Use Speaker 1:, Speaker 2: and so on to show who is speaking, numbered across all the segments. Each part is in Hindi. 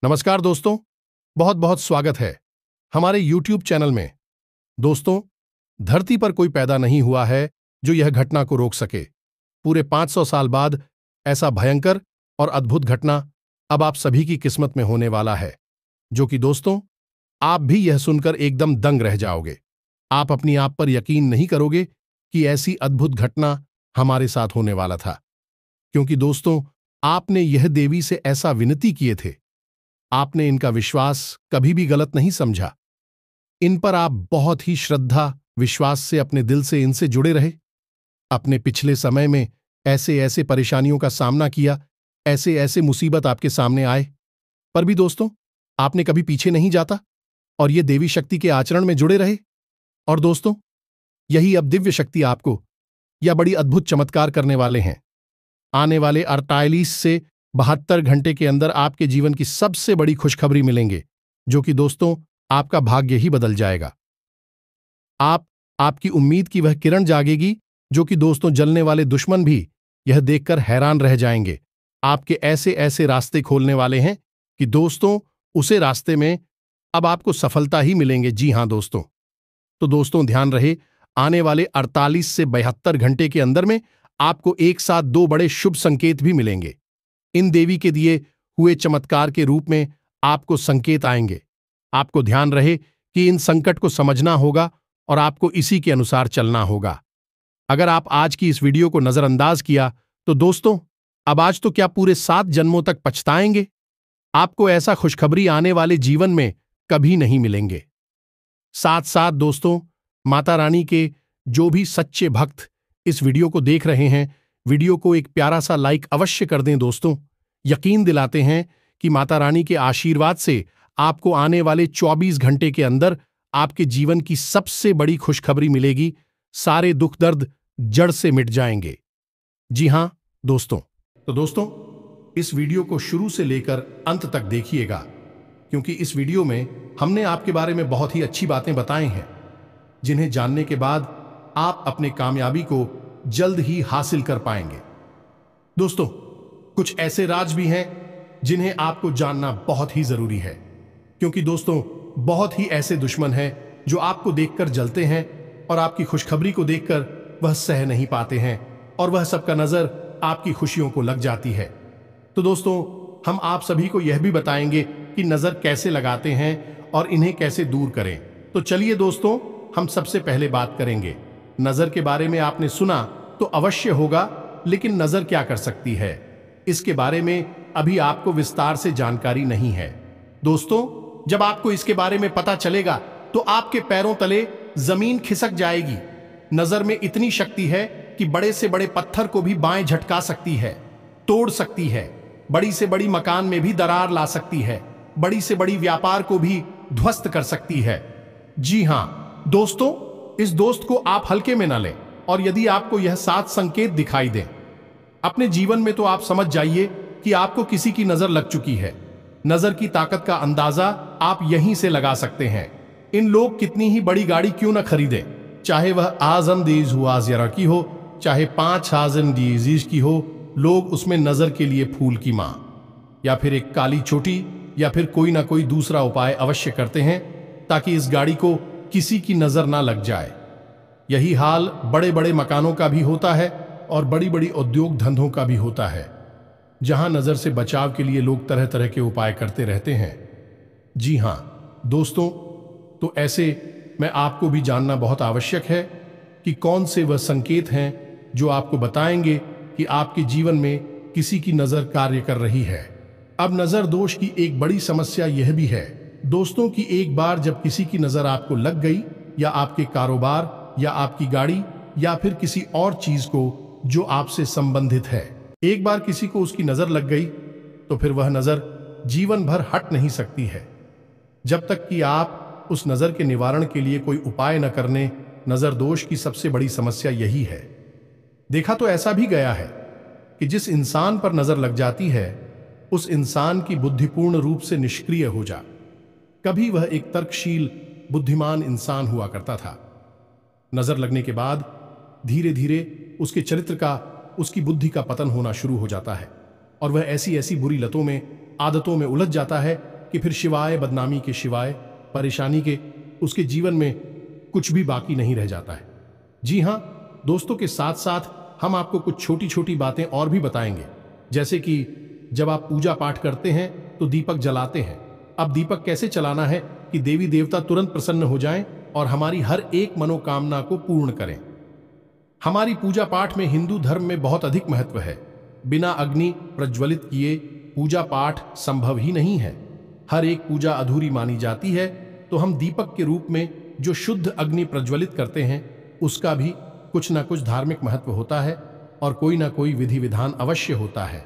Speaker 1: नमस्कार दोस्तों, बहुत बहुत स्वागत है हमारे YouTube चैनल में। दोस्तों, धरती पर कोई पैदा नहीं हुआ है जो यह घटना को रोक सके। पूरे 500 साल बाद ऐसा भयंकर और अद्भुत घटना अब आप सभी की किस्मत में होने वाला है, जो कि दोस्तों, आप भी यह सुनकर एकदम दंग रह जाओगे। आप अपनी आप पर यकीन नहीं करोगे कि ऐसी अद्भुत घटना हमारे साथ होने वाला था, क्योंकि दोस्तों, आपने यह देवी से ऐसा विनती किए थे। आपने इनका विश्वास कभी भी गलत नहीं समझा। इन पर आप बहुत ही श्रद्धा विश्वास से अपने दिल से इनसे जुड़े रहे। अपने पिछले समय में ऐसे ऐसे परेशानियों का सामना किया, ऐसे ऐसे मुसीबत आपके सामने आए, पर भी दोस्तों, आपने कभी पीछे नहीं जाता और ये देवी शक्ति के आचरण में जुड़े रहे। और दोस्तों, यही अब दिव्य शक्ति आपको या बड़ी अद्भुत चमत्कार करने वाले हैं। आने वाले 48 से 72 घंटे के अंदर आपके जीवन की सबसे बड़ी खुशखबरी मिलेंगे, जो कि दोस्तों, आपका भाग्य ही बदल जाएगा। आपकी उम्मीद की वह किरण जागेगी, जो कि दोस्तों, जलने वाले दुश्मन भी यह देखकर हैरान रह जाएंगे। आपके ऐसे ऐसे रास्ते खोलने वाले हैं कि दोस्तों, उसे रास्ते में अब आपको सफलता ही मिलेंगे। जी हां दोस्तों। तो दोस्तों, ध्यान रहे, आने वाले 48 से 72 घंटे के अंदर में आपको एक साथ दो बड़े शुभ संकेत भी मिलेंगे। इन देवी के दिए हुए चमत्कार के रूप में आपको संकेत आएंगे। आपको ध्यान रहे कि इन संकट को समझना होगा और आपको इसी के अनुसार चलना होगा। अगर आप आज की इस वीडियो को नजरअंदाज किया तो दोस्तों, अब आज तो क्या पूरे 7 जन्मों तक पछताएंगे। आपको ऐसा खुशखबरी आने वाले जीवन में कभी नहीं मिलेंगे। साथ साथ दोस्तों, माता रानी के जो भी सच्चे भक्त इस वीडियो को देख रहे हैं, वीडियो को एक प्यारा सा लाइक अवश्य कर दें। दोस्तों, यकीन दिलाते हैं कि माता रानी के आशीर्वाद से आपको आने वाले 24 घंटे के अंदर आपके जीवन की सबसे बड़ी खुशखबरी मिलेगी। सारे दुख दर्द जड़ से मिट जाएंगे। जी हां दोस्तों। तो दोस्तों, इस वीडियो को शुरू से लेकर अंत तक देखिएगा, क्योंकि इस वीडियो में हमने आपके बारे में बहुत ही अच्छी बातें बताई हैं, जिन्हें जानने के बाद आप अपने कामयाबी को जल्द ही हासिल कर पाएंगे। दोस्तों, कुछ ऐसे राज भी हैं जिन्हें आपको जानना बहुत ही जरूरी है, क्योंकि दोस्तों, बहुत ही ऐसे दुश्मन हैं जो आपको देखकर जलते हैं और आपकी खुशखबरी को देखकर वह सह नहीं पाते हैं और वह सबका नजर आपकी खुशियों को लग जाती है। तो दोस्तों, हम आप सभी को यह भी बताएंगे कि नजर कैसे लगाते हैं और इन्हें कैसे दूर करें। तो चलिए दोस्तों, हम सबसे पहले बात करेंगे। नजर के बारे में आपने सुना तो अवश्य होगा, लेकिन नजर क्या कर सकती है, इसके बारे में अभी आपको विस्तार से जानकारी नहीं है। दोस्तों, जब आपको इसके बारे में पता चलेगा तो आपके पैरों तले जमीन खिसक जाएगी। नजर में इतनी शक्ति है कि बड़े से बड़े पत्थर को भी बाएं झटका सकती है, तोड़ सकती है। बड़ी से बड़ी मकान में भी दरार ला सकती है। बड़ी से बड़ी व्यापार को भी ध्वस्त कर सकती है। जी हां दोस्तों, इस दोस्त को आप हल्के में न लें। और यदि आपको यह 7 संकेत दिखाई दें अपने जीवन में, तो आप समझ जाइए कि आपको किसी की नजर लग चुकी है। नजर की ताकत का अंदाजा आप यहीं से लगा सकते हैं। इन लोग कितनी ही बड़ी गाड़ी क्यों न खरीदें, चाहे वह आजम दीज हुआजिया की हो, चाहे 5000 डीजीज की हो, लोग उसमें नजर के लिए फूल की मां या फिर एक काली चोटी या फिर कोई ना कोई दूसरा उपाय अवश्य करते हैं, ताकि इस गाड़ी को किसी की नजर ना लग जाए। यही हाल बड़े बड़े मकानों का भी होता है और बड़ी बड़ी उद्योग धंधों का भी होता है, जहां नजर से बचाव के लिए लोग तरह तरह के उपाय करते रहते हैं। जी हां दोस्तों, तो ऐसे में आपको भी जानना बहुत आवश्यक है कि कौन से वह संकेत हैं जो आपको बताएंगे कि आपके जीवन में किसी की नजर कार्य कर रही है। अब नजर दोष की एक बड़ी समस्या यह भी है दोस्तों कि एक बार जब किसी की नजर आपको लग गई, या आपके कारोबार या आपकी गाड़ी या फिर किसी और चीज को जो आपसे संबंधित है, एक बार किसी को उसकी नजर लग गई, तो फिर वह नजर जीवन भर हट नहीं सकती है, जब तक कि आप उस नजर के निवारण के लिए कोई उपाय न करने। नजर दोष की सबसे बड़ी समस्या यही है। देखा तो ऐसा भी गया है कि जिस इंसान पर नजर लग जाती है, उस इंसान की बुद्धि पूर्ण रूप से निष्क्रिय हो जा। कभी वह एक तर्कशील बुद्धिमान इंसान हुआ करता था। नजर लगने के बाद धीरे धीरे उसके चरित्र का, उसकी बुद्धि का पतन होना शुरू हो जाता है और वह ऐसी ऐसी बुरी लतों में आदतों में उलझ जाता है कि फिर शिवाय बदनामी के शिवाय परेशानी के उसके जीवन में कुछ भी बाकी नहीं रह जाता है। जी हाँ दोस्तों, के साथ साथ हम आपको कुछ छोटी छोटी बातें और भी बताएंगे, जैसे कि जब आप पूजा पाठ करते हैं तो दीपक जलाते हैं। अब दीपक कैसे चलाना है कि देवी देवता तुरंत प्रसन्न हो जाएं और हमारी हर एक मनोकामना को पूर्ण करें। हमारी पूजा पाठ में हिंदू धर्म में बहुत अधिक महत्व है। बिना अग्नि प्रज्वलित किए पूजा पाठ संभव ही नहीं है। हर एक पूजा अधूरी मानी जाती है, तो हम दीपक के रूप में जो शुद्ध अग्नि प्रज्वलित करते हैं उसका भी कुछ ना कुछ धार्मिक महत्व होता है और कोई ना कोई विधि विधान अवश्य होता है।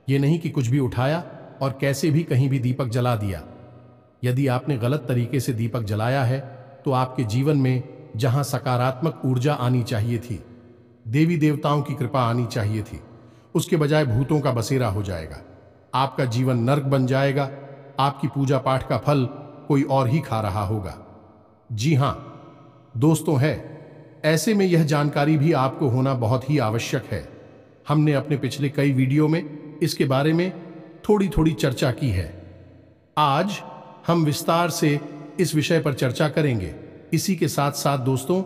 Speaker 1: ये नहीं कि कुछ भी उठाया और कैसे भी कहीं भी दीपक जला दिया। यदि आपने गलत तरीके से दीपक जलाया है तो आपके जीवन में जहां सकारात्मक ऊर्जा आनी चाहिए थी, देवी देवताओं की कृपा आनी चाहिए थी, उसके बजाय भूतों का बसेरा हो जाएगा। आपका जीवन नर्क बन जाएगा। आपकी पूजा पाठ का फल कोई और ही खा रहा होगा। जी हां दोस्तों, है ऐसे में यह जानकारी भी आपको होना बहुत ही आवश्यक है। हमने अपने पिछले कई वीडियो में इसके बारे में थोड़ी थोड़ी चर्चा की है। आज हम विस्तार से इस विषय पर चर्चा करेंगे। इसी के साथ साथ दोस्तों,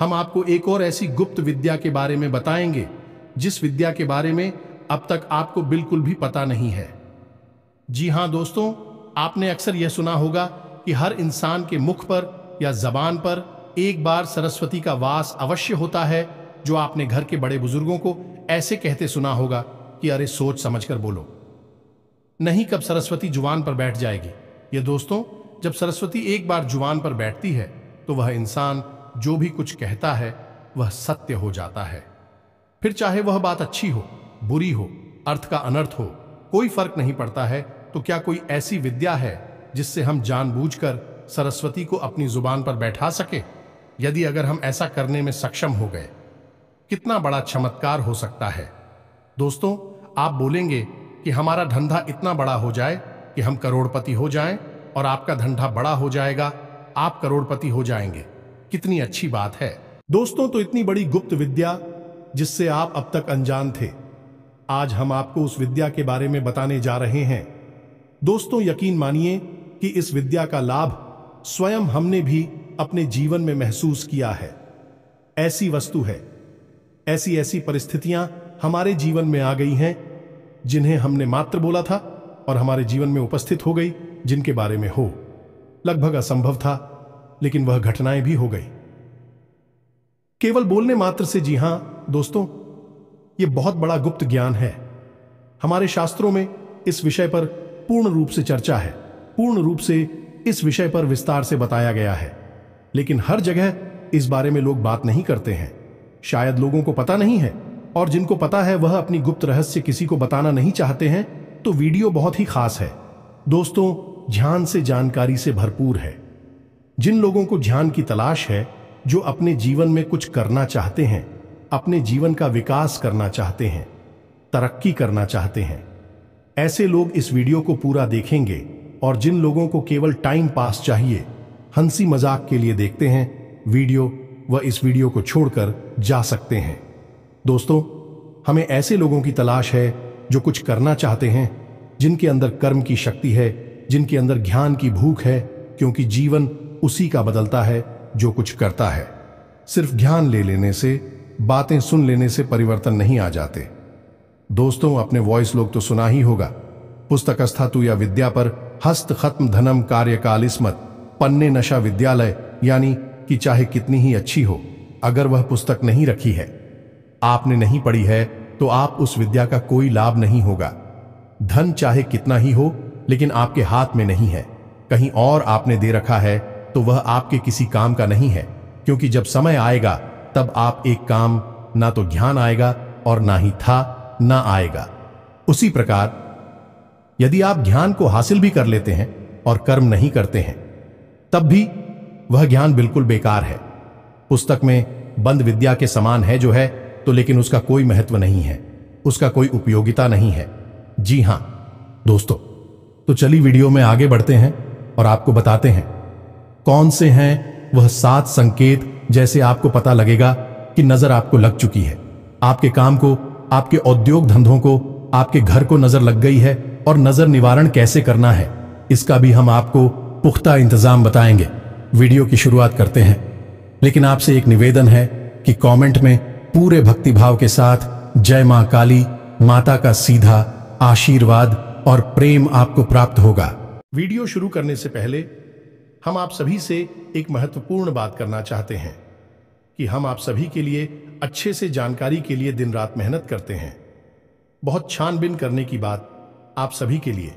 Speaker 1: हम आपको एक और ऐसी गुप्त विद्या के बारे में बताएंगे जिस विद्या के बारे में अब तक आपको बिल्कुल भी पता नहीं है। जी हां दोस्तों, आपने अक्सर यह सुना होगा कि हर इंसान के मुख पर या जबान पर एक बार सरस्वती का वास अवश्य होता है, जो आपने घर के बड़े बुजुर्गों को ऐसे कहते सुना होगा कि अरे सोच समझकर बोलो, नहीं कब सरस्वती जुबान पर बैठ जाएगी। ये दोस्तों, जब सरस्वती एक बार जुबान पर बैठती है तो वह इंसान जो भी कुछ कहता है वह सत्य हो जाता है। फिर चाहे वह बात अच्छी हो, बुरी हो, अर्थ का अनर्थ हो, कोई फर्क नहीं पड़ता है। तो क्या कोई ऐसी विद्या है जिससे हम जानबूझकर सरस्वती को अपनी जुबान पर बैठा सके? यदि अगर हम ऐसा करने में सक्षम हो गए, कितना बड़ा चमत्कार हो सकता है। दोस्तों, आप बोलेंगे कि हमारा धंधा इतना बड़ा हो जाए कि हम करोड़पति हो जाएं और आपका धंधा बड़ा हो जाएगा, आप करोड़पति हो जाएंगे। कितनी अच्छी बात है दोस्तों। तो इतनी बड़ी गुप्त विद्या जिससे आप अब तक अनजान थे, आज हम आपको उस विद्या के बारे में बताने जा रहे हैं। दोस्तों, यकीन मानिए कि इस विद्या का लाभ स्वयं हमने भी अपने जीवन में महसूस किया है। ऐसी वस्तु है, ऐसी ऐसी परिस्थितियां हमारे जीवन में आ गई हैं जिन्हें हमने मात्र बोला था और हमारे जीवन में उपस्थित हो गई, जिनके बारे में हो लगभग असंभव था, लेकिन वह घटनाएं भी हो गई केवल बोलने मात्र से। जी हां दोस्तों, यह बहुत बड़ा गुप्त ज्ञान है। हमारे शास्त्रों में इस विषय पर पूर्ण रूप से चर्चा है, पूर्ण रूप से इस विषय पर विस्तार से बताया गया है, लेकिन हर जगह इस बारे में लोग बात नहीं करते हैं। शायद लोगों को पता नहीं है, और जिनको पता है वह अपनी गुप्त रहस्य किसी को बताना नहीं चाहते हैं। तो वीडियो बहुत ही खास है दोस्तों, ध्यान से जानकारी से भरपूर है। जिन लोगों को ध्यान की तलाश है, जो अपने जीवन में कुछ करना चाहते हैं, अपने जीवन का विकास करना चाहते हैं, तरक्की करना चाहते हैं, ऐसे लोग इस वीडियो को पूरा देखेंगे। और जिन लोगों को केवल टाइम पास चाहिए, हंसी मजाक के लिए देखते हैं वीडियो, वह इस वीडियो को छोड़कर जा सकते हैं। दोस्तों, हमें ऐसे लोगों की तलाश है जो कुछ करना चाहते हैं, जिनके अंदर कर्म की शक्ति है, जिनके अंदर ज्ञान की भूख है, क्योंकि जीवन उसी का बदलता है जो कुछ करता है। सिर्फ ज्ञान ले लेने से, बातें सुन लेने से परिवर्तन नहीं आ जाते। दोस्तों, अपने वॉइस लोग तो सुना ही होगा, पुस्तकस्थातु या विद्या पर हस्त खत्म धनम कार्यकाल स्मत पन्ने नशा विद्यालय, यानी कि चाहे कितनी ही अच्छी हो, अगर वह पुस्तक नहीं रखी है, आपने नहीं पढ़ी है, तो आप उस विद्या का कोई लाभ नहीं होगा। धन चाहे कितना ही हो, लेकिन आपके हाथ में नहीं है, कहीं और आपने दे रखा है, तो वह आपके किसी काम का नहीं है, क्योंकि जब समय आएगा तब आप एक काम ना तो ज्ञान आएगा और ना ही था ना आएगा। उसी प्रकार यदि आप ज्ञान को हासिल भी कर लेते हैं और कर्म नहीं करते हैं, तब भी वह ज्ञान बिल्कुल बेकार है। पुस्तक में बंद विद्या के समान है जो है, तो लेकिन उसका कोई महत्व नहीं है, उसका कोई उपयोगिता नहीं है। जी हां दोस्तों, तो चलिए वीडियो में आगे बढ़ते हैं और आपको बताते हैं कौन से हैं वह 7 संकेत, जैसे आपको पता लगेगा कि नजर आपको लग चुकी है, आपके काम को, आपके औद्योग धंधों को, आपके घर को नजर लग गई है, और नजर निवारण कैसे करना है, इसका भी हम आपको पुख्ता इंतजाम बताएंगे। वीडियो की शुरुआत करते हैं, लेकिन आपसे एक निवेदन है कि कमेंट में पूरे भक्तिभाव के साथ जय मां काली माता का सीधा आशीर्वाद और प्रेम आपको प्राप्त होगा। वीडियो शुरू करने से पहले हम आप सभी से एक महत्वपूर्ण बात करना चाहते हैं कि हम आप सभी के लिए अच्छे से जानकारी के लिए दिन रात मेहनत करते हैं। बहुत छानबीन करने की बात आप सभी के लिए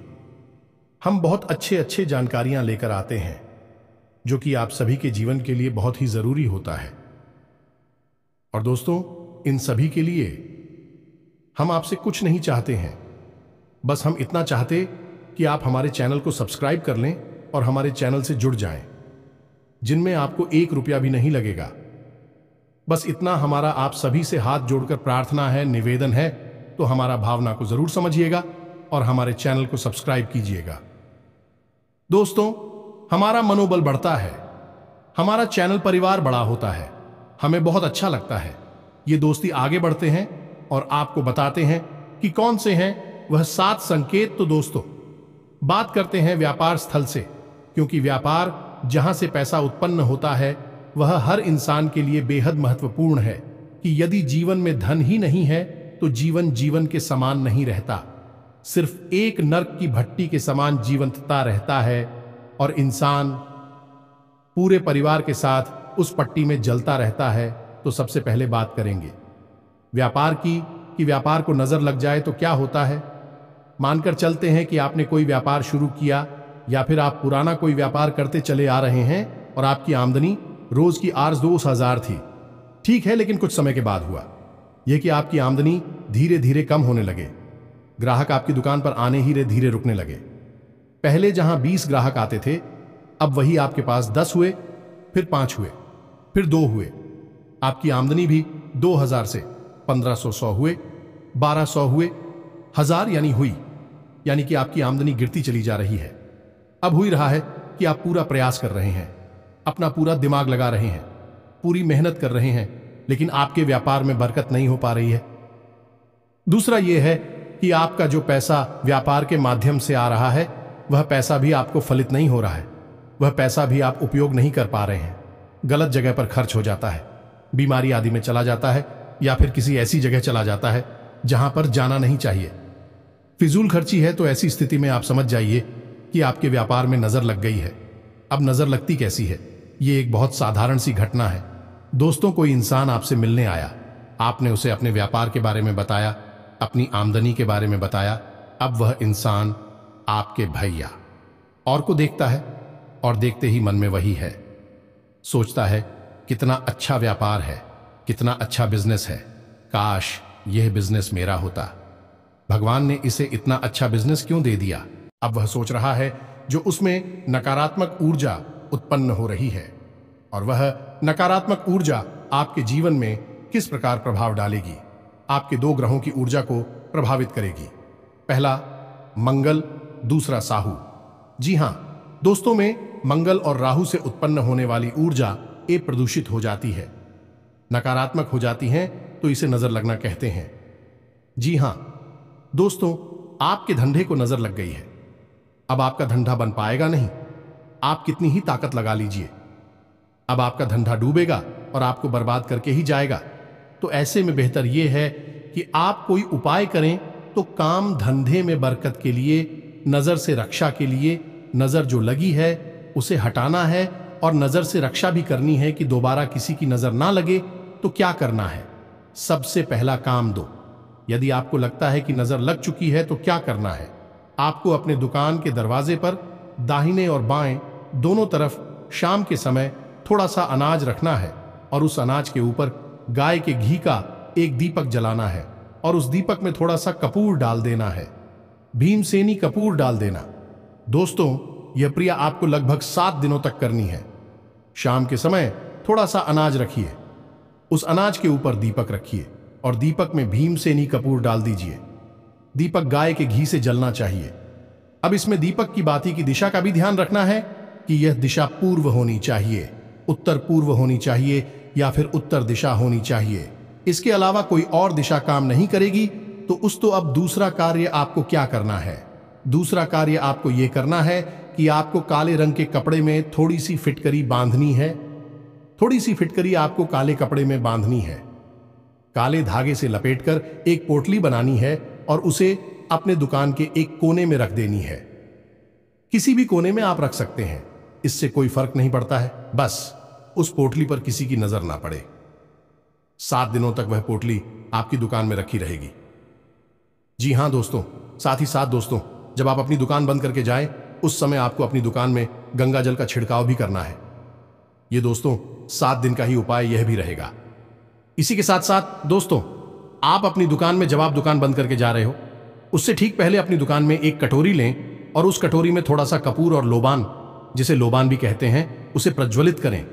Speaker 1: हम बहुत अच्छे जानकारियां लेकर आते हैं, जो कि आप सभी के जीवन के लिए बहुत ही जरूरी होता है। और दोस्तों, इन सभी के लिए हम आपसे कुछ नहीं चाहते हैं, बस हम इतना चाहते कि आप हमारे चैनल को सब्सक्राइब कर लें और हमारे चैनल से जुड़ जाएं, जिनमें आपको 1 रुपया भी नहीं लगेगा। बस इतना हमारा आप सभी से हाथ जोड़कर प्रार्थना है, निवेदन है। तो हमारा भावना को जरूर समझिएगा और हमारे चैनल को सब्सक्राइब कीजिएगा। दोस्तों, हमारा मनोबल बढ़ता है, हमारा चैनल परिवार बड़ा होता है, हमें बहुत अच्छा लगता है। ये दोस्ती आगे बढ़ते हैं और आपको बताते हैं कि कौन से हैं वह 7 संकेत। तो दोस्तों, बात करते हैं व्यापार स्थल से, क्योंकि व्यापार जहां से पैसा उत्पन्न होता है वह हर इंसान के लिए बेहद महत्वपूर्ण है कि यदि जीवन में धन ही नहीं है तो जीवन के समान नहीं रहता। सिर्फ एक नर्क की भट्टी के समान जीवंतता रहता है और इंसान पूरे परिवार के साथ उस पट्टी में जलता रहता है। तो सबसे पहले बात करेंगे व्यापार की, कि व्यापार को नजर लग जाए तो क्या होता है। मानकर चलते हैं कि आपने कोई व्यापार शुरू किया या फिर आप पुराना कोई व्यापार करते चले आ रहे हैं और आपकी आमदनी रोज की 8-10,000 थी। ठीक है, लेकिन कुछ समय के बाद हुआ यह कि आपकी आमदनी धीरे धीरे कम होने लगे। ग्राहक आपकी दुकान पर आने ही धीरे रुकने लगे। पहले जहां 20 ग्राहक आते थे, अब वही आपके पास 10 हुए, फिर 5 हुए, फिर 2 हुए। आपकी आमदनी भी 2000 से 1500 हुए, 1200 हुए, 1000 यानी कि आपकी आमदनी गिरती चली जा रही है। अब हो ही रहा है कि आप पूरा प्रयास कर रहे हैं, अपना पूरा दिमाग लगा रहे हैं, पूरी मेहनत कर रहे हैं, लेकिन आपके व्यापार में बरकत नहीं हो पा रही है। दूसरा यह है कि आपका जो पैसा व्यापार के माध्यम से आ रहा है वह पैसा भी आपको फलित नहीं हो रहा है। वह पैसा भी आप उपयोग नहीं कर पा रहे हैं, गलत जगह पर खर्च हो जाता है, बीमारी आदि में चला जाता है या फिर किसी ऐसी जगह चला जाता है जहां पर जाना नहीं चाहिए। फिजूल खर्ची है। तो ऐसी स्थिति में आप समझ जाइए कि आपके व्यापार में नजर लग गई है। अब नजर लगती कैसी है? ये एक बहुत साधारण सी घटना है। दोस्तों, कोई इंसान आपसे मिलने आया, आपने उसे अपने व्यापार के बारे में बताया, अपनी आमदनी के बारे में बताया। अब वह इंसान आपके भैया और को देखता है और देखते ही मन में वही है, सोचता है कितना अच्छा व्यापार है, कितना अच्छा बिजनेस है, काश यह बिजनेस मेरा होता। भगवान ने इसे इतना अच्छा बिजनेस क्यों दे दिया? अब वह सोच रहा है जो उसमें नकारात्मक ऊर्जा उत्पन्न हो रही है, और वह नकारात्मक ऊर्जा आपके जीवन में किस प्रकार प्रभाव डालेगी। आपके 2 ग्रहों की ऊर्जा को प्रभावित करेगी। पहला मंगल, दूसरा साहू। जी हां दोस्तों, में मंगल और राहु से उत्पन्न होने वाली ऊर्जा प्रदूषित हो जाती है, नकारात्मक हो जाती है, तो इसे नजर लगना कहते हैं। जी हां दोस्तों, आपके धंधे को नजर लग गई है। अब आपका धंधा बन पाएगा नहीं, आप कितनी ही ताकत लगा लीजिए। अब आपका धंधा डूबेगा और आपको बर्बाद करके ही जाएगा। तो ऐसे में बेहतर यह है कि आप कोई उपाय करें। तो काम धंधे में बरकत के लिए, नजर से रक्षा के लिए, नजर जो लगी है उसे हटाना है और नजर से रक्षा भी करनी है कि दोबारा किसी की नजर ना लगे। तो क्या करना है? सबसे पहला काम दो। यदि आपको लगता है कि नजर लग चुकी है तो क्या करना है? आपको अपने दुकान के दरवाजे पर दाहिने और बाएं दोनों तरफ शाम के समय थोड़ा सा अनाज रखना है और उस अनाज के ऊपर गाय के घी का एक दीपक जलाना है और उस दीपक में थोड़ा सा कपूर डाल देना है, भीमसेनी कपूर डाल देना। दोस्तों, यह क्रिया आपको लगभग 7 दिनों तक करनी है। शाम के समय थोड़ा सा अनाज रखिए, उस अनाज के ऊपर दीपक रखिए और दीपक में भीमसेनी कपूर डाल दीजिए। दीपक गाय के घी से जलना चाहिए। अब इसमें दीपक की बाती की दिशा का भी ध्यान रखना है कि यह दिशा पूर्व होनी चाहिए, उत्तर पूर्व होनी चाहिए या फिर उत्तर दिशा होनी चाहिए। इसके अलावा कोई और दिशा काम नहीं करेगी। तो अब दूसरा कार्य आपको क्या करना है? दूसरा कार्य आपको यह करना है कि आपको काले रंग के कपड़े में थोड़ी सी फिटकरी बांधनी है। थोड़ी सी फिटकरी आपको काले कपड़े में बांधनी है। काले धागे से लपेटकर एक पोटली बनानी है और उसे अपने दुकान के एक कोने में रख देनी है। किसी भी कोने में आप रख सकते हैं, इससे कोई फर्क नहीं पड़ता है, बस उस पोटली पर किसी की नजर ना पड़े। 7 दिनों तक वह पोटली आपकी दुकान में रखी रहेगी। जी हां दोस्तों, साथ ही साथ दोस्तों, जब आप अपनी दुकान बंद करके जाएं, उस समय आपको अपनी दुकान में गंगा जल का छिड़काव भी करना है। यह दोस्तों 7 दिन का ही उपाय यह भी रहेगा। इसी के साथ साथ दोस्तों, आप अपनी दुकान में जब आप दुकान बंद करके जा रहे हो, उससे ठीक पहले अपनी दुकान में एक कटोरी लें और उस कटोरी में थोड़ा सा कपूर और लोबान, जिसे लोबान भी कहते हैं, उसे प्रज्वलित करें।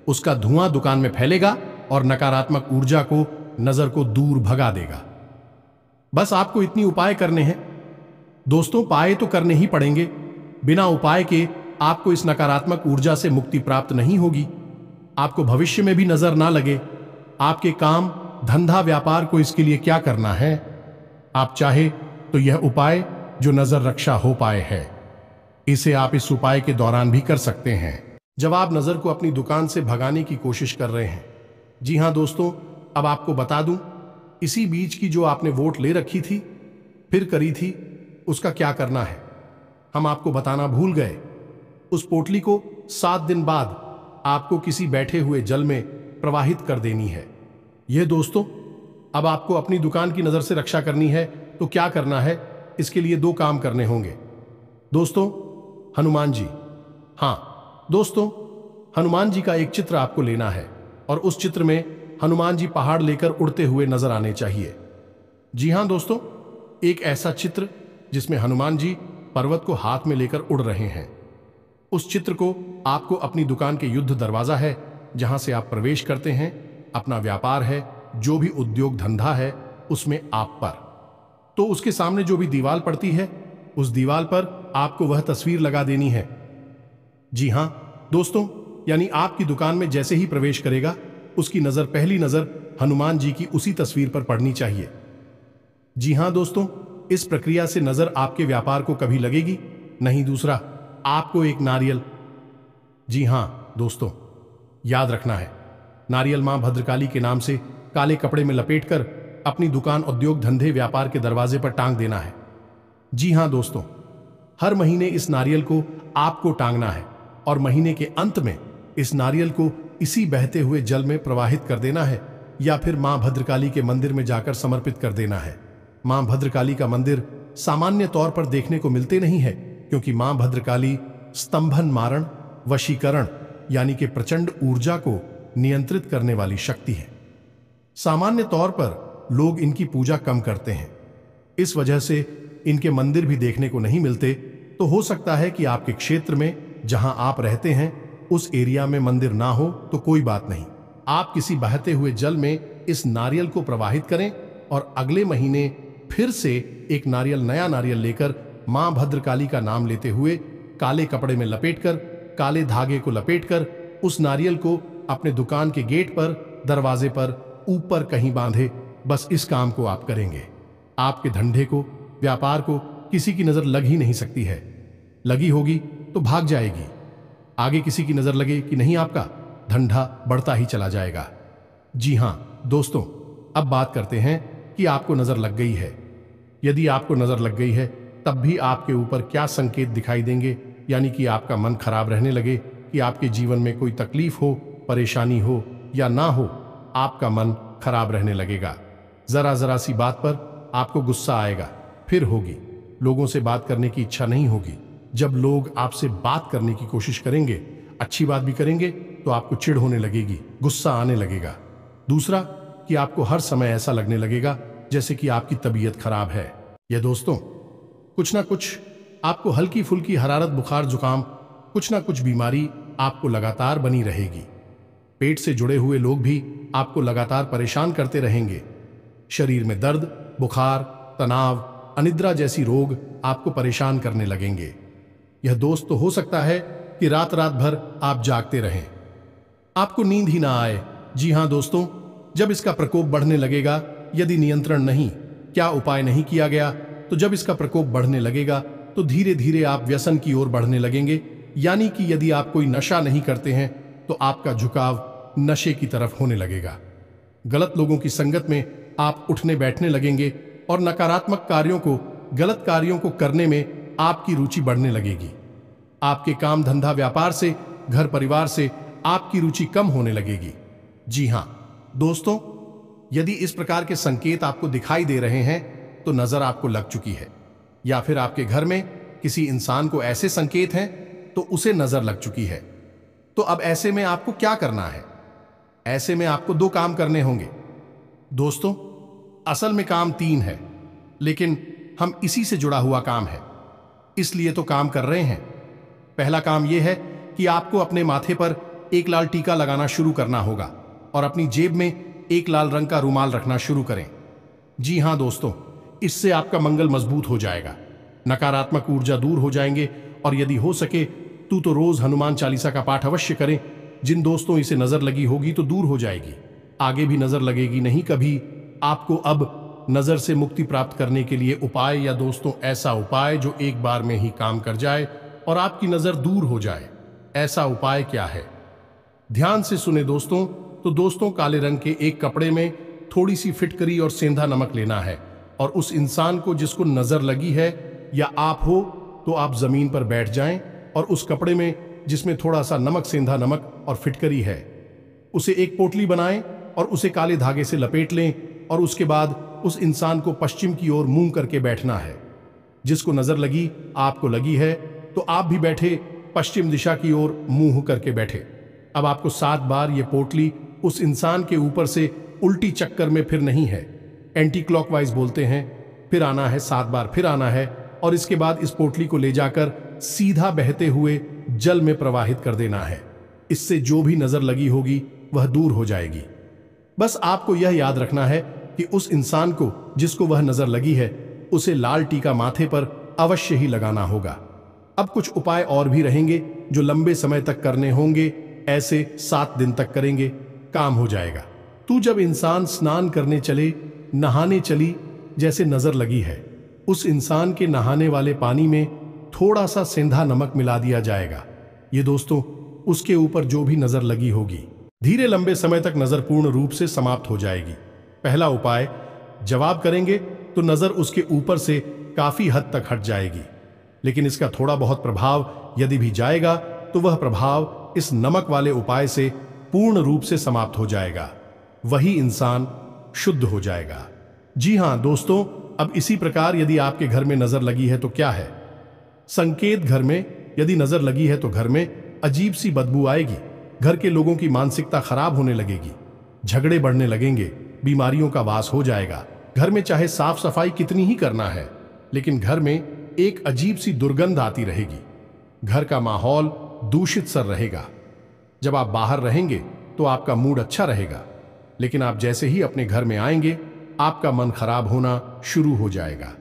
Speaker 1: उसका धुआं दुकान में फैलेगा और नकारात्मक ऊर्जा को, नजर को दूर भगा देगा। बस आपको इतनी उपाय करने हैं दोस्तों। उपाय तो करने ही पड़ेंगे, बिना उपाय के आपको इस नकारात्मक ऊर्जा से मुक्ति प्राप्त नहीं होगी। आपको भविष्य में भी नजर ना लगे। आपके काम, धंधा, व्यापार को इसके लिए क्या करना है, आप चाहे तो यह उपाय जो नजर रक्षा हो पाए है, इसे आप इस उपाय के दौरान भी कर सकते हैं जब आप नजर को अपनी दुकान से भगाने की कोशिश कर रहे हैं। जी हां दोस्तों, अब आपको बता दूं, इसी बीज की जो आपने वोट ले रखी थी, फिर करी थी, उसका क्या करना है हम आपको बताना भूल गए। उस पोटली को 7 दिन बाद आपको किसी बैठे हुए जल में प्रवाहित कर देनी है। यह दोस्तों, अब आपको अपनी दुकान की नजर से रक्षा करनी है, तो क्या करना है, इसके लिए 2 काम करने होंगे दोस्तों। हनुमान जी, हां दोस्तों, हनुमान जी का एक चित्र आपको लेना है और उस चित्र में हनुमान जी पहाड़ लेकर उड़ते हुए नजर आने चाहिए। जी हां दोस्तों, एक ऐसा चित्र जिसमें हनुमान जी पर्वत को हाथ में लेकर उड़ रहे हैं। उस चित्र को आपको अपनी दुकान के युद्ध दरवाजा है, जहां से आप प्रवेश करते हैं, अपना व्यापार है, जो भी उद्योग धंधा है, उसमें आप पर, तो उसके सामने जो भी दीवार पड़ती है, उस दीवार पर आपको वह तस्वीर लगा देनी है। जी हां दोस्तों, यानी आपकी दुकान में जैसे ही प्रवेश करेगा, उसकी नजर, पहली नजर हनुमान जी की उसी तस्वीर पर पड़नी चाहिए। जी हां दोस्तों, इस प्रक्रिया से नजर आपके व्यापार को कभी लगेगी नहीं। दूसरा, आपको एक नारियल, जी हां दोस्तों, याद रखना है, नारियल मां भद्रकाली के नाम से काले कपड़े में लपेटकर अपनी दुकान, उद्योग धंधे, व्यापार के दरवाजे पर टांग देना है। जी हां दोस्तों, हर महीने इस नारियल को आपको टांगना है और महीने के अंत में इस नारियल को इसी बहते हुए जल में प्रवाहित कर देना है, या फिर मां भद्रकाली के मंदिर में जाकर समर्पित कर देना है। मां भद्रकाली का मंदिर सामान्य तौर पर देखने को मिलते नहीं है, क्योंकि मां भद्रकाली स्तंभन मारण, वशीकरण यानी कि प्रचंड ऊर्जा को नियंत्रित करने वाली शक्ति है। सामान्य तौर पर लोग इनकी पूजा कम करते हैं, इस वजह से इनके मंदिर भी देखने को नहीं मिलते। तो हो सकता है कि आपके क्षेत्र में, जहां आप रहते हैं, उस एरिया में मंदिर ना हो, तो कोई बात नहीं, आप किसी बहते हुए जल में इस नारियल को प्रवाहित करें और अगले महीने फिर से एक नारियल, नया नारियल लेकर मां भद्रकाली का नाम लेते हुए काले कपड़े में लपेटकर, काले धागे को लपेटकर उस नारियल को अपने दुकान के गेट पर, दरवाजे पर, ऊपर कहीं बांधे। बस इस काम को आप करेंगे, आपके धंधे को, व्यापार को किसी की नजर लग ही नहीं सकती है। लगी होगी तो भाग जाएगी। आगे किसी की नजर लगे कि नहीं, आपका धंधा बढ़ता ही चला जाएगा। जी हां दोस्तों, अब बात करते हैं कि आपको नजर लग गई है। यदि आपको नजर लग गई है, तब भी आपके ऊपर क्या संकेत दिखाई देंगे, यानी कि आपका मन खराब रहने लगे, कि आपके जीवन में कोई तकलीफ हो, परेशानी हो या ना हो, आपका मन खराब रहने लगेगा। जरा जरा सी बात पर आपको गुस्सा आएगा, फिर होगी, लोगों से बात करने की इच्छा नहीं होगी। जब लोग आपसे बात करने की कोशिश करेंगे, अच्छी बात भी करेंगे, तो आपको चिढ़ होने लगेगी, गुस्सा आने लगेगा। दूसरा, कि आपको हर समय ऐसा लगने लगेगा जैसे कि आपकी तबीयत खराब है। यह दोस्तों, कुछ ना कुछ आपको हल्की फुल्की हरारत, बुखार, जुकाम, कुछ ना कुछ बीमारी आपको लगातार बनी रहेगी। पेट से जुड़े हुए लोग भी आपको लगातार परेशान करते रहेंगे। शरीर में दर्द, बुखार, तनाव, अनिद्रा जैसी रोग आपको परेशान करने लगेंगे। यह दोस्त तो हो सकता है कि रात रात भर आप जागते रहें, आपको नींद ही ना आए। जी हां दोस्तों, जब इसका प्रकोप बढ़ने लगेगा, यदि नियंत्रण नहीं, क्या उपाय नहीं किया गया, तो जब इसका प्रकोप बढ़ने लगेगा, तो धीरे धीरे आप व्यसन की ओर बढ़ने लगेंगे। यानी कि यदि आप कोई नशा नहीं करते हैं तो आपका झुकाव नशे की तरफ होने लगेगा। गलत लोगों की संगत में आप उठने बैठने लगेंगे और नकारात्मक कार्यों को, गलत कार्यों को करने में आपकी रुचि बढ़ने लगेगी। आपके काम धंधा व्यापार से, घर परिवार से आपकी रुचि कम होने लगेगी। जी हां दोस्तों, यदि इस प्रकार के संकेत आपको दिखाई दे रहे हैं तो नजर आपको लग चुकी है, या फिर आपके घर में किसी इंसान को ऐसे संकेत हैं तो उसे नजर लग चुकी है। तो अब ऐसे में आपको क्या करना है? ऐसे में आपको 2 काम करने होंगे। दोस्तों, असल में काम 3 है, लेकिन हम इसी से जुड़ा हुआ काम है, इसलिए तो काम कर रहे हैं। पहला काम यह है कि आपको अपने माथे पर एक लाल टीका लगाना शुरू करना होगा और अपनी जेब में एक लाल रंग का रुमाल रखना शुरू करें। जी हां दोस्तों, इससे आपका मंगल मजबूत हो जाएगा, नकारात्मक ऊर्जा दूर हो जाएंगे। और यदि हो सके तो रोज हनुमान चालीसा का पाठ अवश्य करें। जिन दोस्तों इसे नजर लगी होगी तो दूर हो जाएगी, आगे भी नजर लगेगी नहीं कभी। आपको अब नजर से मुक्ति प्राप्त करने के लिए उपाय, या दोस्तों ऐसा उपाय जो एक बार में ही काम कर जाए और आपकी नजर दूर हो जाए, ऐसा उपाय क्या है? ध्यान से सुने दोस्तों। तो दोस्तों, काले रंग के एक कपड़े में थोड़ी सी फिटकरी और सेंधा नमक लेना है और उस इंसान को जिसको नजर लगी है, या आप हो तो आप जमीन पर बैठ जाएं और उस कपड़े में जिसमें थोड़ा सा नमक, सेंधा नमक और फिटकरी है, उसे एक पोटली बनाएं और उसे काले धागे से लपेट लें। और उसके बाद उस इंसान को पश्चिम की ओर मुंह करके बैठना है। जिसको नजर लगी, आपको लगी है, तो आप भी बैठे पश्चिम दिशा की ओर मुंह करके बैठे। अब आपको 7 बार ये पोटली उस इंसान के ऊपर से उल्टी चक्कर में फिर नहीं है, एंटी क्लॉकवाइज बोलते हैं, फिर आना है 7 बार, फिर आना है। और इसके बाद इस पोटली को ले जाकर सीधा बहते हुए जल में प्रवाहित कर देना है। इससे जो भी नजर लगी होगी वह दूर हो जाएगी। बस आपको यह याद रखना है कि उस इंसान को जिसको वह नजर लगी है, उसे लाल टीका माथे पर अवश्य ही लगाना होगा। अब कुछ उपाय और भी रहेंगे जो लंबे समय तक करने होंगे। ऐसे 7 दिन तक करेंगे, काम हो जाएगा। तू जब इंसान स्नान करने चले, नहाने चली, जैसे नजर लगी है, उस इंसान के नहाने वाले पानी में थोड़ा सा सेंधा नमक मिला दिया जाएगा। ये दोस्तों उसके ऊपर जो भी नजर लगी होगी, धीरे लंबे समय तक नजर पूर्ण रूप से समाप्त हो जाएगी। पहला उपाय, जवाब करेंगे तो नजर उसके ऊपर से काफी हद तक हट जाएगी, लेकिन इसका थोड़ा बहुत प्रभाव यदि भी जाएगा तो वह प्रभाव इस नमक वाले उपाय से पूर्ण रूप से समाप्त हो जाएगा। वही इंसान शुद्ध हो जाएगा। जी हां दोस्तों, अब इसी प्रकार यदि आपके घर में नजर लगी है तो क्या है? संकेत, घर में यदि नजर लगी है तो घर में अजीब सी बदबू आएगी, घर के लोगों की मानसिकता खराब होने लगेगी, झगड़े बढ़ने लगेंगे, बीमारियों का वास हो जाएगा। घर में चाहे साफ सफाई कितनी ही करना है, लेकिन घर में एक अजीब सी दुर्गंध आती रहेगी। घर का माहौल दूषित सा रहेगा। जब आप बाहर रहेंगे तो आपका मूड अच्छा रहेगा, लेकिन आप जैसे ही अपने घर में आएंगे आपका मन खराब होना शुरू हो जाएगा।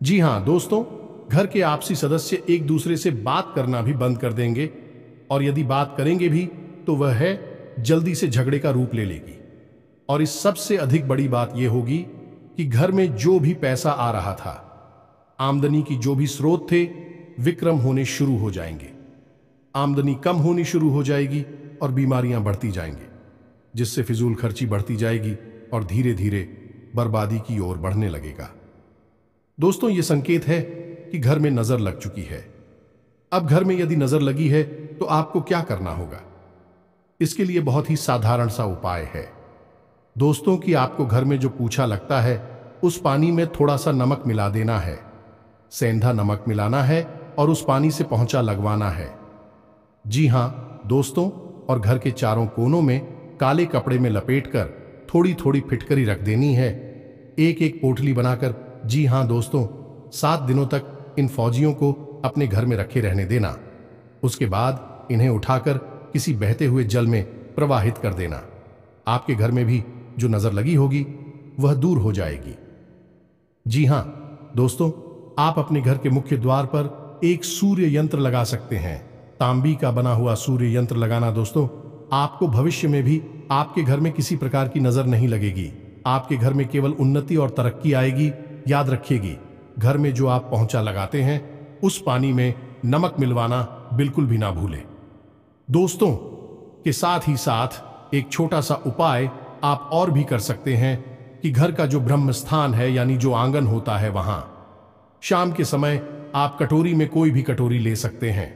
Speaker 1: जी हां दोस्तों, घर के आपसी सदस्य एक दूसरे से बात करना भी बंद कर देंगे, और यदि बात करेंगे भी तो वह है जल्दी से झगड़े का रूप ले लेगी। और इस सबसे अधिक बड़ी बात यह होगी कि घर में जो भी पैसा आ रहा था, आमदनी की जो भी स्रोत थे, विक्रम होने शुरू हो जाएंगे। आमदनी कम होनी शुरू हो जाएगी और बीमारियां बढ़ती जाएंगी, जिससे फिजूल खर्ची बढ़ती जाएगी और धीरे धीरे बर्बादी की ओर बढ़ने लगेगा। दोस्तों, यह संकेत है कि घर में नजर लग चुकी है। अब घर में यदि नजर लगी है तो आपको क्या करना होगा? इसके लिए बहुत ही साधारण सा उपाय है दोस्तों, कि आपको घर में जो पूछा लगता है उस पानी में थोड़ा सा नमक मिला देना है, सेंधा नमक मिलाना है और उस पानी से पोंछा लगवाना है। जी हां दोस्तों, और घर के चारों कोनों में काले कपड़े में लपेटकर थोड़ी थोड़ी फिटकरी रख देनी है, एक एक पोटली बनाकर। जी हां दोस्तों, 7 दिनों तक इन फौजियों को अपने घर में रखे रहने देना। उसके बाद इन्हें उठाकर किसी बहते हुए जल में प्रवाहित कर देना। आपके घर में भी जो नजर लगी होगी वह दूर हो जाएगी। जी हां दोस्तों, आप अपने घर के मुख्य द्वार पर एक सूर्य यंत्र लगा सकते हैं। तांबी का बना हुआ सूर्य यंत्र लगाना दोस्तों, आपको भविष्य में भी आपके घर में किसी प्रकार की नजर नहीं लगेगी। आपके घर में केवल उन्नति और तरक्की आएगी। याद रखिएगी, घर में जो आप पोंछा लगाते हैं उस पानी में नमक मिलवाना बिल्कुल भी ना भूलें। दोस्तों के साथ ही साथ एक छोटा सा उपाय आप और भी कर सकते हैं कि घर का जो ब्रह्म स्थान है यानी जो आंगन होता है वहां शाम के समय आप कटोरी में कोई भी कटोरी ले सकते हैं।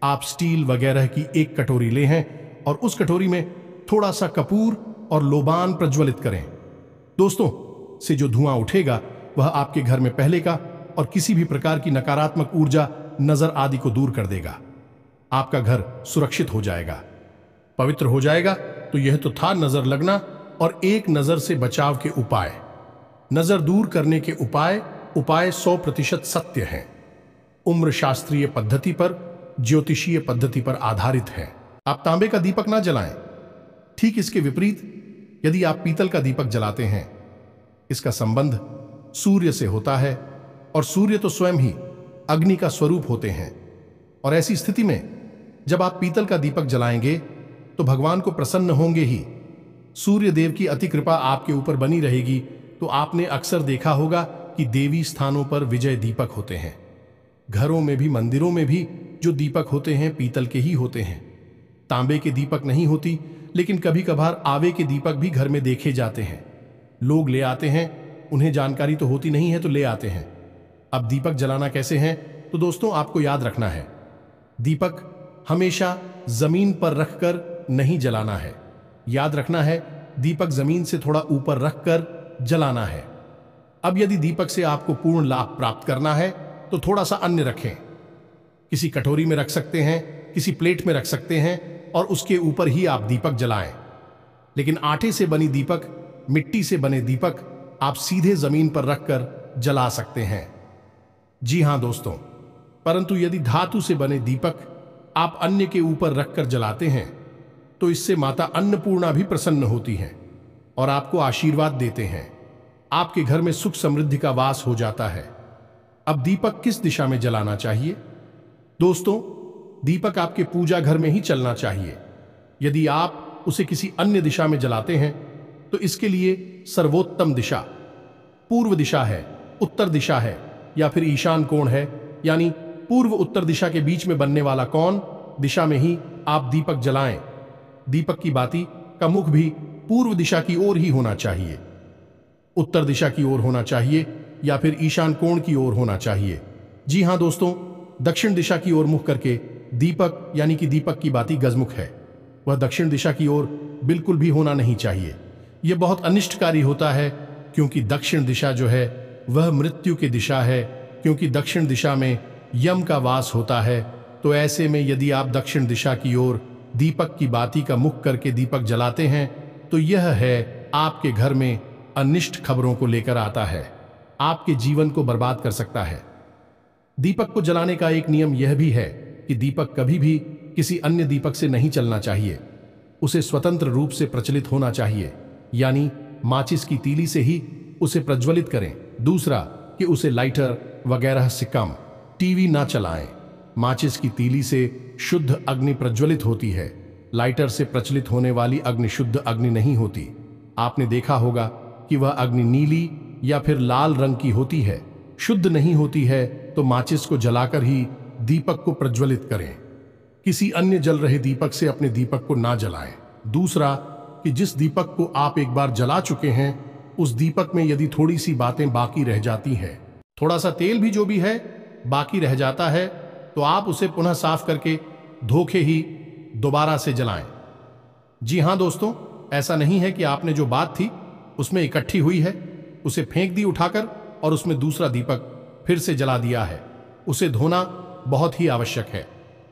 Speaker 1: आप स्टील वगैरह की एक कटोरी ले हैं और उस कटोरी में थोड़ा सा कपूर और लोबान प्रज्वलित करें। दोस्तों से जो धुआं उठेगा वह आपके घर में पहले का और किसी भी प्रकार की नकारात्मक ऊर्जा, नजर आदि को दूर कर देगा। आपका घर सुरक्षित हो जाएगा, पवित्र हो जाएगा। तो यह तो था नजर लगना और एक नजर से बचाव के उपाय। नजर दूर करने के उपाय 100% सत्य हैं, उम्र शास्त्रीय पद्धति पर, ज्योतिषीय पद्धति पर आधारित है। आप तांबे का दीपक ना जलाएं। ठीक इसके विपरीत यदि आप पीतल का दीपक जलाते हैं, इसका संबंध सूर्य से होता है और सूर्य तो स्वयं ही अग्नि का स्वरूप होते हैं। और ऐसी स्थिति में जब आप पीतल का दीपक जलाएंगे तो भगवान को प्रसन्न होंगे ही। सूर्य देव की अति कृपा आपके ऊपर बनी रहेगी। तो आपने अक्सर देखा होगा कि देवी स्थानों पर विजय दीपक होते हैं। घरों में भी, मंदिरों में भी जो दीपक होते हैं पीतल के ही होते हैं, तांबे के दीपक नहीं होती। लेकिन कभी कभार आवे के दीपक भी घर में देखे जाते हैं। लोग ले आते हैं, उन्हें जानकारी तो होती नहीं है तो ले आते हैं। अब दीपक जलाना कैसे है? तो दोस्तों आपको याद रखना है, दीपक हमेशा जमीन पर रखकर नहीं जलाना है। याद रखना है, दीपक जमीन से थोड़ा ऊपर रखकर जलाना है। अब यदि दीपक से आपको पूर्ण लाभ प्राप्त करना है तो थोड़ा सा अन्य रखें। किसी कटोरी में रख सकते हैं, किसी प्लेट में रख सकते हैं और उसके ऊपर ही आप दीपक जलाएं। लेकिन आटे से बनी दीपक, मिट्टी से बने दीपक आप सीधे जमीन पर रखकर जला सकते हैं। जी हां दोस्तों, परंतु यदि धातु से बने दीपक आप अन्य के ऊपर रखकर जलाते हैं तो इससे माता अन्नपूर्णा भी प्रसन्न होती हैं और आपको आशीर्वाद देते हैं। आपके घर में सुख समृद्धि का वास हो जाता है। अब दीपक किस दिशा में जलाना चाहिए? दोस्तों, दीपक आपके पूजा घर में ही चलना चाहिए। यदि आप उसे किसी अन्य दिशा में जलाते हैं तो इसके लिए सर्वोत्तम दिशा पूर्व दिशा है, उत्तर दिशा है या फिर ईशान कोण है। यानी पूर्व उत्तर दिशा के बीच में बनने वाला कोण दिशा में ही आप दीपक जलाएं। दीपक की बाती का मुख भी पूर्व दिशा की ओर ही होना चाहिए, उत्तर दिशा की ओर होना चाहिए या फिर ईशान कोण की ओर होना चाहिए। जी हां दोस्तों, दक्षिण दिशा की ओर मुख करके दीपक यानी कि दीपक की बाती गजमुख है, वह दक्षिण दिशा की ओर बिल्कुल भी होना नहीं चाहिए। यह बहुत अनिष्टकारी होता है क्योंकि दक्षिण दिशा जो है वह मृत्यु की दिशा है, क्योंकि दक्षिण दिशा में यम का वास होता है। तो ऐसे में यदि आप दक्षिण दिशा की ओर दीपक की बाती का मुख करके दीपक जलाते हैं तो यह है आपके घर में अनिष्ट खबरों को लेकर आता है, आपके जीवन को बर्बाद कर सकता है। दीपक को जलाने का एक नियम यह भी है कि दीपक कभी भी किसी अन्य दीपक से नहीं चलना चाहिए, उसे स्वतंत्र रूप से प्रचलित होना चाहिए, यानी माचिस की तीली से ही उसे प्रज्वलित करें। दूसरा कि उसे लाइटर वगैरह से कम, टीवी ना चलाएं। माचिस की तीली से शुद्ध अग्नि प्रज्वलित होती है, लाइटर से प्रचलित होने वाली अग्नि शुद्ध अग्नि नहीं होती। आपने देखा होगा कि वह अग्नि नीली या फिर लाल रंग की होती है, शुद्ध नहीं होती है। तो माचिस को जलाकर ही दीपक को प्रज्वलित करें, किसी अन्य जल रहे दीपक से अपने दीपक को ना जलाएं। दूसरा कि जिस दीपक को आप एक बार जला चुके हैं उस दीपक में यदि थोड़ी सी बातें बाकी रह जाती हैं, थोड़ा सा तेल भी जो भी है बाकी रह जाता है, तो आप उसे पुनः साफ करके धोखे ही दोबारा से जलाएं। जी हां दोस्तों, ऐसा नहीं है कि आपने जो बात थी उसमें इकट्ठी हुई है उसे फेंक दी उठाकर और उसमें दूसरा दीपक फिर से जला दिया है। उसे धोना बहुत ही आवश्यक है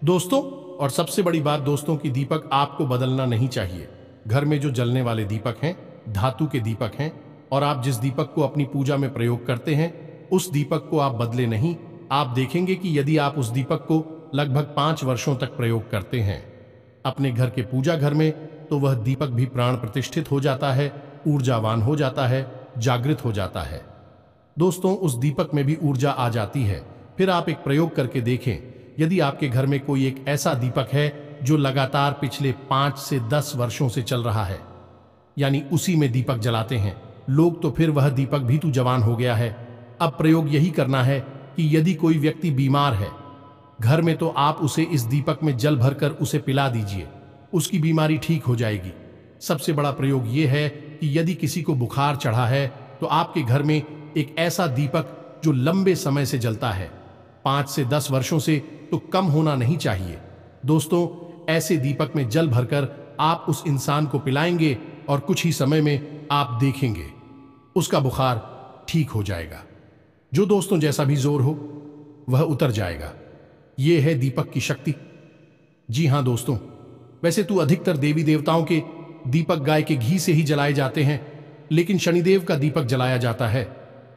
Speaker 1: दोस्तों। और सबसे बड़ी बात दोस्तों की दीपक आपको बदलना नहीं चाहिए। घर में जो जलने वाले दीपक हैं धातु के दीपक हैं और आप जिस दीपक को अपनी पूजा में प्रयोग करते हैं उस दीपक को आप बदले नहीं। आप देखेंगे कि यदि आप उस दीपक को लगभग 5 वर्षों तक प्रयोग करते हैं अपने घर के पूजा घर में, तो वह दीपक भी प्राण प्रतिष्ठित हो जाता है, ऊर्जावान हो जाता है, जागृत हो जाता है। दोस्तों उस दीपक में भी ऊर्जा आ जाती है। फिर आप एक प्रयोग करके देखें, यदि आपके घर में कोई एक ऐसा दीपक है जो लगातार पिछले 5 से 10 वर्षों से चल रहा है, यानी उसी में दीपक जलाते हैं लोग, तो फिर वह दीपक भी तो जवान हो गया है। अब प्रयोग यही करना है कि यदि कोई व्यक्ति बीमार है घर में तो आप उसे इस दीपक में जल भरकर उसे पिला दीजिए, उसकी बीमारी ठीक हो जाएगी। सबसे बड़ा प्रयोग यह है कि यदि किसी को बुखार चढ़ा है तो आपके घर में एक ऐसा दीपक जो लंबे समय से जलता है, 5 से 10 वर्षों से तो कम होना नहीं चाहिए। दोस्तों, ऐसे दीपक में जल भरकर आप उस इंसान को पिलाएंगे और कुछ ही समय में आप देखेंगे उसका बुखार ठीक हो जाएगा। जो दोस्तों जैसा भी जोर हो वह उतर जाएगा। यह है दीपक की शक्ति। जी हां दोस्तों, वैसे तो अधिकतर देवी देवताओं के दीपक गाय के घी से ही जलाए जाते हैं, लेकिन शनिदेव का दीपक जलाया जाता है,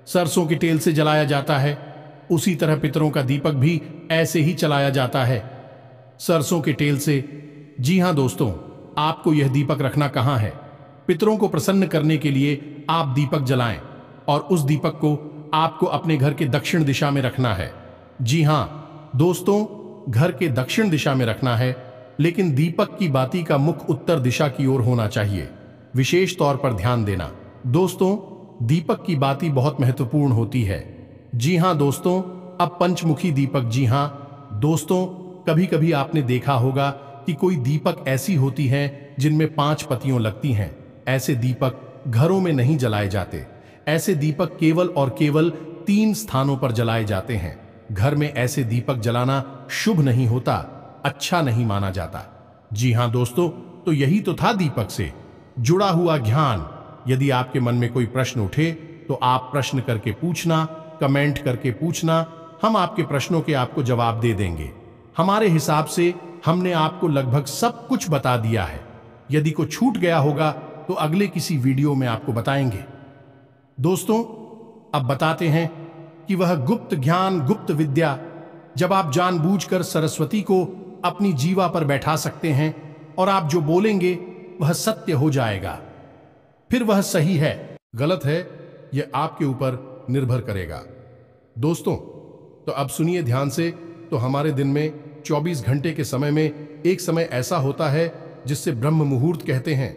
Speaker 1: सरसों के तेल से जलाया जाता है। उसी तरह पितरों का दीपक भी ऐसे ही जलाया जाता है, सरसों के तेल से। जी हां दोस्तों, आपको यह दीपक रखना कहां है? पितरों को प्रसन्न करने के लिए आप दीपक जलाएं और उस दीपक को आपको अपने घर के दक्षिण दिशा में रखना है। जी हां दोस्तों, घर के दक्षिण दिशा में रखना है, लेकिन दीपक की बाती का मुख उत्तर दिशा की ओर होना चाहिए। विशेष तौर पर ध्यान देना दोस्तों, दीपक की बाती बहुत महत्वपूर्ण होती है। जी हां दोस्तों, अब पंचमुखी दीपक। जी हां दोस्तों, कभी कभी आपने देखा होगा कि कोई दीपक ऐसी होती हैं जिनमें 5 पत्तियां लगती हैं। ऐसे दीपक घरों में नहीं जलाए जाते। ऐसे दीपक केवल और केवल 3 स्थानों पर जलाए जाते हैं। घर में ऐसे दीपक जलाना शुभ नहीं होता, अच्छा नहीं माना जाता। जी हां दोस्तों, तो यही तो था दीपक से जुड़ा हुआ ज्ञान। यदि आपके मन में कोई प्रश्न उठे तो आप प्रश्न करके पूछना, कमेंट करके पूछना, हम आपके प्रश्नों के आपको जवाब दे देंगे। हमारे हिसाब से हमने आपको लगभग सब कुछ बता दिया है। यदि कुछ छूट गया होगा तो अगले किसी वीडियो में आपको बताएंगे। दोस्तों, अब बताते हैं कि वह गुप्त ज्ञान, गुप्त विद्या, जब आप जानबूझकर सरस्वती को अपनी जीवा पर बैठा सकते हैं और आप जो बोलेंगे वह सत्य हो जाएगा। फिर वह सही है, गलत है, यह आपके ऊपर निर्भर करेगा। दोस्तों, तो अब सुनिए ध्यान से। तो हमारे दिन में 24 घंटे के समय में एक समय ऐसा होता है जिससे ब्रह्म मुहूर्त कहते हैं।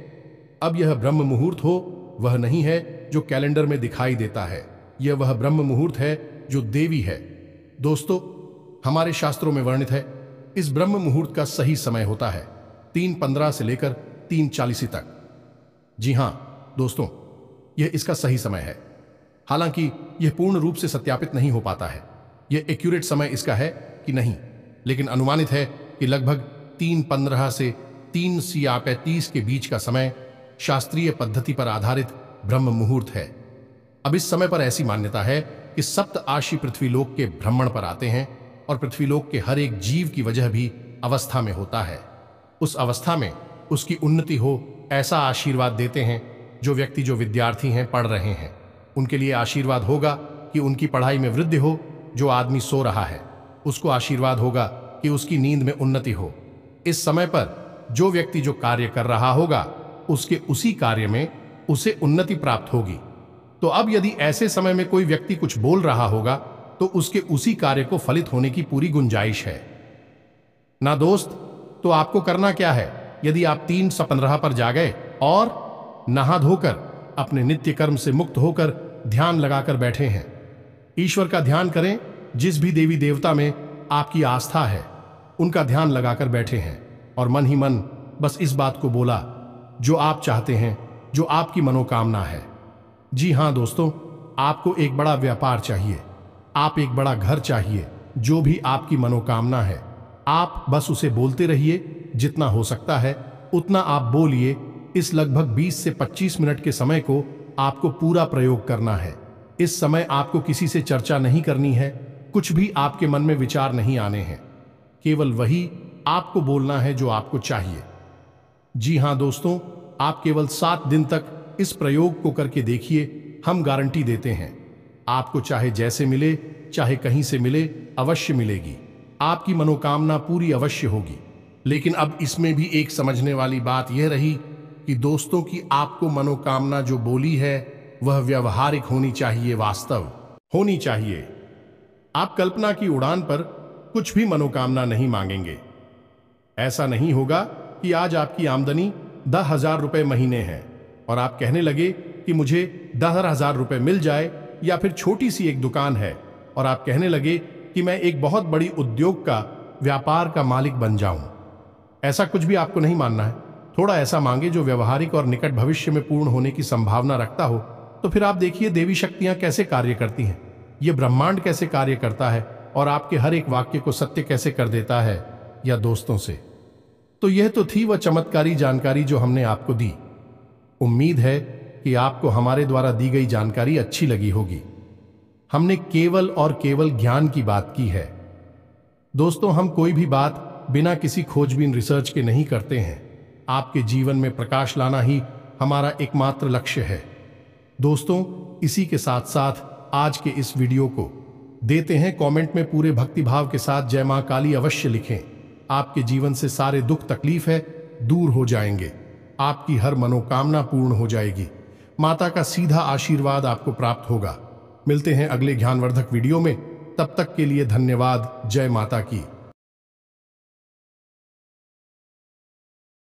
Speaker 1: अब यह ब्रह्म मुहूर्त हो वह नहीं है जो कैलेंडर में दिखाई देता है, यह वह ब्रह्म मुहूर्त है जो देवी है। दोस्तों, हमारे शास्त्रों में वर्णित है इस ब्रह्म मुहूर्त का सही समय होता है 3:15 से लेकर 3:40 तक। जी हां दोस्तों, यह इसका सही समय है। हालांकि यह पूर्ण रूप से सत्यापित नहीं हो पाता है, यह एक्यूरेट समय इसका है कि नहीं, लेकिन अनुमानित है कि लगभग 3:15 से 3:35 के बीच का समय शास्त्रीय पद्धति पर आधारित ब्रह्म मुहूर्त है। अब इस समय पर ऐसी मान्यता है कि सप्त आशी पृथ्वीलोक के भ्रमण पर आते हैं और पृथ्वीलोक के हर एक जीव की वजह भी अवस्था में होता है। उस अवस्था में उसकी उन्नति हो ऐसा आशीर्वाद देते हैं। जो व्यक्ति, जो विद्यार्थी हैं, पढ़ रहे हैं, उनके लिए आशीर्वाद होगा कि उनकी पढ़ाई में वृद्धि हो। जो आदमी सो रहा है उसको आशीर्वाद होगा कि उसकी नींद में उन्नति हो। इस समय पर जो व्यक्ति जो कार्य कर रहा होगा उसके उसी कार्य में उसे उन्नति प्राप्त होगी। तो अब यदि ऐसे समय में कोई व्यक्ति कुछ बोल रहा होगा तो उसके उसी कार्य को फलित होने की पूरी गुंजाइश है ना दोस्त। तो आपको करना क्या है? यदि आप 3:15 पर जा गए और नहा धोकर अपने नित्य कर्म से मुक्त होकर ध्यान लगाकर बैठे हैं, ईश्वर का ध्यान करें। जिस भी देवी देवता में आपकी आस्था है उनका ध्यान लगाकर बैठे हैं और मन ही मन बस इस बात को बोला जो आप चाहते हैं, जो आपकी मनोकामना है। जी हां दोस्तों, आपको एक बड़ा व्यापार चाहिए, आप एक बड़ा घर चाहिए, जो भी आपकी मनोकामना है आप बस उसे बोलते रहिए। जितना हो सकता है उतना आप बोलिए। इस लगभग 20 से 25 मिनट के समय को आपको पूरा प्रयोग करना है। इस समय आपको किसी से चर्चा नहीं करनी है, कुछ भी आपके मन में विचार नहीं आने हैं, केवल वही आपको बोलना है जो आपको चाहिए। जी हां दोस्तों, आप केवल 7 दिन तक इस प्रयोग को करके देखिए, हम गारंटी देते हैं आपको चाहे जैसे मिले, चाहे कहीं से मिले, अवश्य मिलेगी। आपकी मनोकामना पूरी अवश्य होगी। लेकिन अब इसमें भी एक समझने वाली बात यह रही कि दोस्तों की आपको मनोकामना जो बोली है वह व्यवहारिक होनी चाहिए, वास्तव होनी चाहिए। आप कल्पना की उड़ान पर कुछ भी मनोकामना नहीं मांगेंगे। ऐसा नहीं होगा कि आज आपकी आमदनी 10,000 रुपए महीने है और आप कहने लगे कि मुझे 10,000 रुपए मिल जाए, या फिर छोटी सी एक दुकान है और आप कहने लगे कि मैं एक बहुत बड़ी उद्योग का व्यापार का मालिक बन जाऊं। ऐसा कुछ भी आपको नहीं मानना है। थोड़ा ऐसा मांगे जो व्यवहारिक और निकट भविष्य में पूर्ण होने की संभावना रखता हो। तो फिर आप देखिए देवी शक्तियां कैसे कार्य करती हैं, ये ब्रह्मांड कैसे कार्य करता है और आपके हर एक वाक्य को सत्य कैसे कर देता है। या दोस्तों से तो यह तो थी वह चमत्कारी जानकारी जो हमने आपको दी। उम्मीद है कि आपको हमारे द्वारा दी गई जानकारी अच्छी लगी होगी। हमने केवल और केवल ज्ञान की बात की है। दोस्तों, हम कोई भी बात बिना किसी खोजबीन रिसर्च के नहीं करते हैं। आपके जीवन में प्रकाश लाना ही हमारा एकमात्र लक्ष्य है। दोस्तों, इसी के साथ साथ आज के इस वीडियो को देते हैं कमेंट में पूरे भक्तिभाव के साथ जय मां काली अवश्य लिखें। आपके जीवन से सारे दुख तकलीफ है दूर हो जाएंगे। आपकी हर मनोकामना पूर्ण हो जाएगी। माता का सीधा आशीर्वाद आपको प्राप्त होगा। मिलते हैं अगले ज्ञानवर्धक वीडियो में। तब तक के लिए धन्यवाद। जय माता की।